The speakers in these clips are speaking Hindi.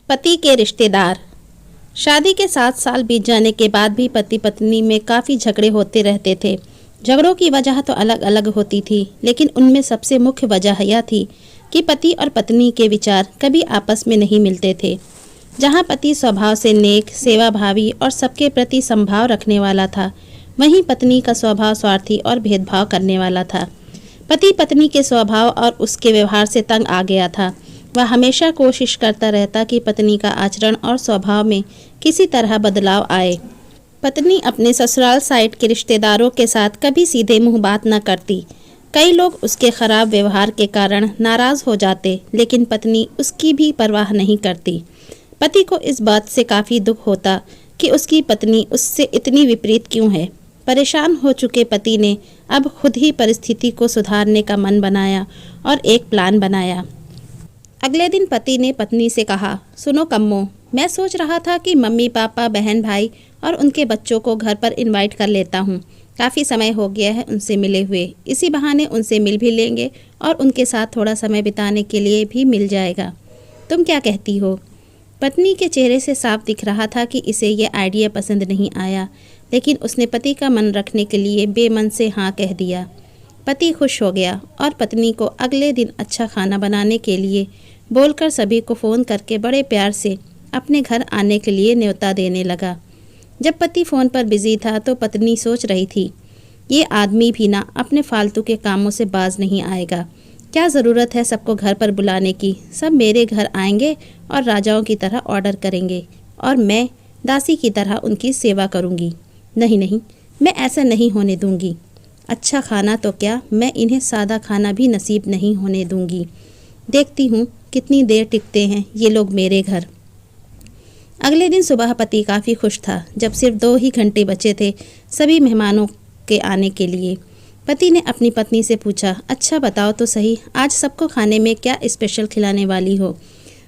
पति के रिश्तेदार। शादी के 7 साल बीत जाने के बाद भी पति पत्नी में काफ़ी झगड़े होते रहते थे। झगड़ों की वजह तो अलग अलग होती थी, लेकिन उनमें सबसे मुख्य वजह यह थी कि पति और पत्नी के विचार कभी आपस में नहीं मिलते थे। जहाँ पति स्वभाव से नेक, सेवाभावी और सबके प्रति समभाव रखने वाला था, वहीं पत्नी का स्वभाव स्वार्थी और भेदभाव करने वाला था। पति पत्नी के स्वभाव और उसके व्यवहार से तंग आ गया था। वह हमेशा कोशिश करता रहता कि पत्नी का आचरण और स्वभाव में किसी तरह बदलाव आए। पत्नी अपने ससुराल साइड के रिश्तेदारों के साथ कभी सीधे मुंह बात न करती। कई लोग उसके खराब व्यवहार के कारण नाराज हो जाते, लेकिन पत्नी उसकी भी परवाह नहीं करती। पति को इस बात से काफ़ी दुख होता कि उसकी पत्नी उससे इतनी विपरीत क्यों है। परेशान हो चुके पति ने अब खुद ही परिस्थिति को सुधारने का मन बनाया और एक प्लान बनाया। अगले दिन पति ने पत्नी से कहा, सुनो कम्मो, मैं सोच रहा था कि मम्मी पापा, बहन भाई और उनके बच्चों को घर पर इनवाइट कर लेता हूँ। काफ़ी समय हो गया है उनसे मिले हुए, इसी बहाने उनसे मिल भी लेंगे और उनके साथ थोड़ा समय बिताने के लिए भी मिल जाएगा। तुम क्या कहती हो? पत्नी के चेहरे से साफ दिख रहा था कि इसे ये आइडिया पसंद नहीं आया, लेकिन उसने पति का मन रखने के लिए बेमन से हाँ कह दिया। पति खुश हो गया और पत्नी को अगले दिन अच्छा खाना बनाने के लिए बोलकर सभी को फ़ोन करके बड़े प्यार से अपने घर आने के लिए न्योता देने लगा। जब पति फ़ोन पर बिज़ी था तो पत्नी सोच रही थी, ये आदमी भी ना अपने फालतू के कामों से बाज नहीं आएगा। क्या ज़रूरत है सबको घर पर बुलाने की? सब मेरे घर आएंगे और राजाओं की तरह ऑर्डर करेंगे और मैं दासी की तरह उनकी सेवा करूंगी। नहीं नहीं, मैं ऐसा नहीं होने दूंगी। अच्छा खाना तो क्या, मैं इन्हें सादा खाना भी नसीब नहीं होने दूंगी। देखती हूँ कितनी देर टिकते हैं ये लोग मेरे घर। अगले दिन सुबह पति काफ़ी खुश था। जब सिर्फ 2 ही घंटे बचे थे सभी मेहमानों के आने के लिए, पति ने अपनी पत्नी से पूछा, अच्छा बताओ तो सही, आज सबको खाने में क्या स्पेशल खिलाने वाली हो?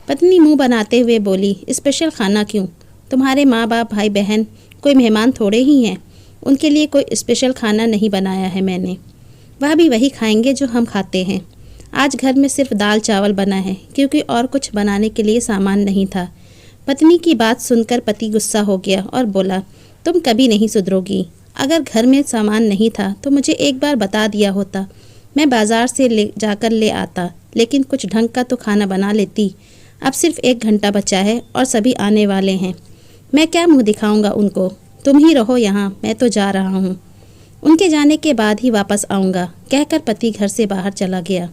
पत्नी मुंह बनाते हुए बोली, स्पेशल खाना क्यों? तुम्हारे माँ बाप, भाई बहन कोई मेहमान थोड़े ही हैं। उनके लिए कोई स्पेशल खाना नहीं बनाया है मैंने। वह भी वही खाएंगे जो हम खाते हैं। आज घर में सिर्फ दाल चावल बना है, क्योंकि और कुछ बनाने के लिए सामान नहीं था। पत्नी की बात सुनकर पति गुस्सा हो गया और बोला, तुम कभी नहीं सुधरोगी। अगर घर में सामान नहीं था तो मुझे एक बार बता दिया होता, मैं बाज़ार से ले जाकर ले आता, लेकिन कुछ ढंग का तो खाना बना लेती। अब सिर्फ 1 घंटा बचा है और सभी आने वाले हैं। मैं क्या मुंह दिखाऊंगा उनको? तुम ही रहो यहाँ, मैं तो जा रहा हूँ। उनके जाने के बाद ही वापस आऊँगा, कहकर पति घर से बाहर चला गया।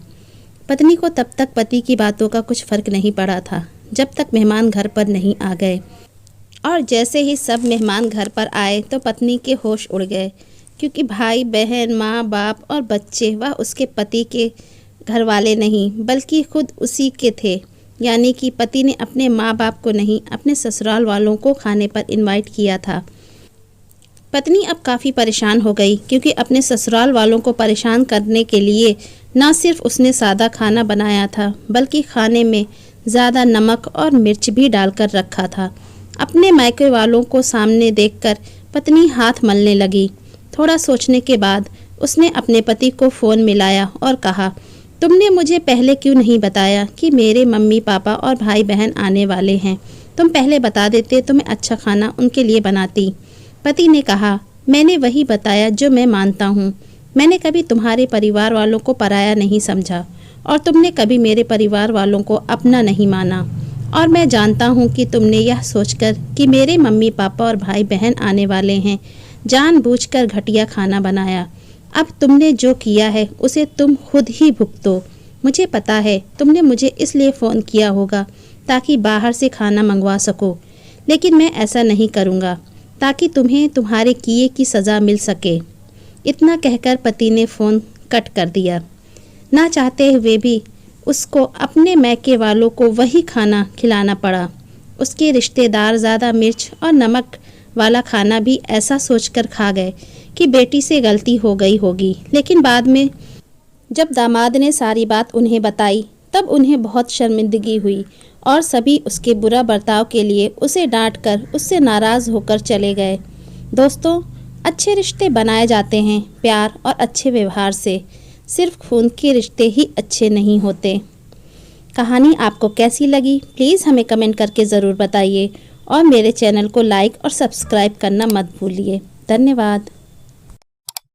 पत्नी को तब तक पति की बातों का कुछ फर्क नहीं पड़ा था, जब तक मेहमान घर पर नहीं आ गए। और जैसे ही सब मेहमान घर पर आए तो पत्नी के होश उड़ गए, क्योंकि भाई बहन, माँ बाप और बच्चे वह उसके पति के घर वाले नहीं बल्कि खुद उसी के थे। यानी कि पति ने अपने माँ बाप को नहीं, अपने ससुराल वालों को खाने पर इनवाइट किया था। पत्नी अब काफ़ी परेशान हो गई, क्योंकि अपने ससुराल वालों को परेशान करने के लिए न सिर्फ उसने सादा खाना बनाया था, बल्कि खाने में ज़्यादा नमक और मिर्च भी डालकर रखा था। अपने मायके वालों को सामने देखकर पत्नी हाथ मलने लगी। थोड़ा सोचने के बाद उसने अपने पति को फ़ोन मिलाया और कहा, तुमने मुझे पहले क्यों नहीं बताया कि मेरे मम्मी पापा और भाई बहन आने वाले हैं? तुम पहले बता देते तो मैं अच्छा खाना उनके लिए बनाती। पति ने कहा, मैंने वही बताया जो मैं मानता हूँ। मैंने कभी तुम्हारे परिवार वालों को पराया नहीं समझा और तुमने कभी मेरे परिवार वालों को अपना नहीं माना। और मैं जानता हूँ कि तुमने यह सोचकर कि मेरे मम्मी पापा और भाई बहन आने वाले हैं, जानबूझकर घटिया खाना बनाया। अब तुमने जो किया है उसे तुम खुद ही भुगतो। मुझे पता है तुमने मुझे इसलिए फ़ोन किया होगा ताकि बाहर से खाना मंगवा सको, लेकिन मैं ऐसा नहीं करूँगा, ताकि तुम्हें तुम्हारे किए की सज़ा मिल सके। इतना कहकर पति ने फ़ोन कट कर दिया। ना चाहते हुए भी उसको अपने मैके वालों को वही खाना खिलाना पड़ा। उसके रिश्तेदार ज़्यादा मिर्च और नमक वाला खाना भी ऐसा सोचकर खा गए कि बेटी से गलती हो गई होगी, लेकिन बाद में जब दामाद ने सारी बात उन्हें बताई तब उन्हें बहुत शर्मिंदगी हुई और सभी उसके बुरा बर्ताव के लिए उसे डांटकर उससे नाराज़ होकर चले गए। दोस्तों, अच्छे रिश्ते बनाए जाते हैं प्यार और अच्छे व्यवहार से। सिर्फ खून के रिश्ते ही अच्छे नहीं होते। कहानी आपको कैसी लगी प्लीज़ हमें कमेंट करके ज़रूर बताइए और मेरे चैनल को लाइक और सब्सक्राइब करना मत भूलिए। धन्यवाद।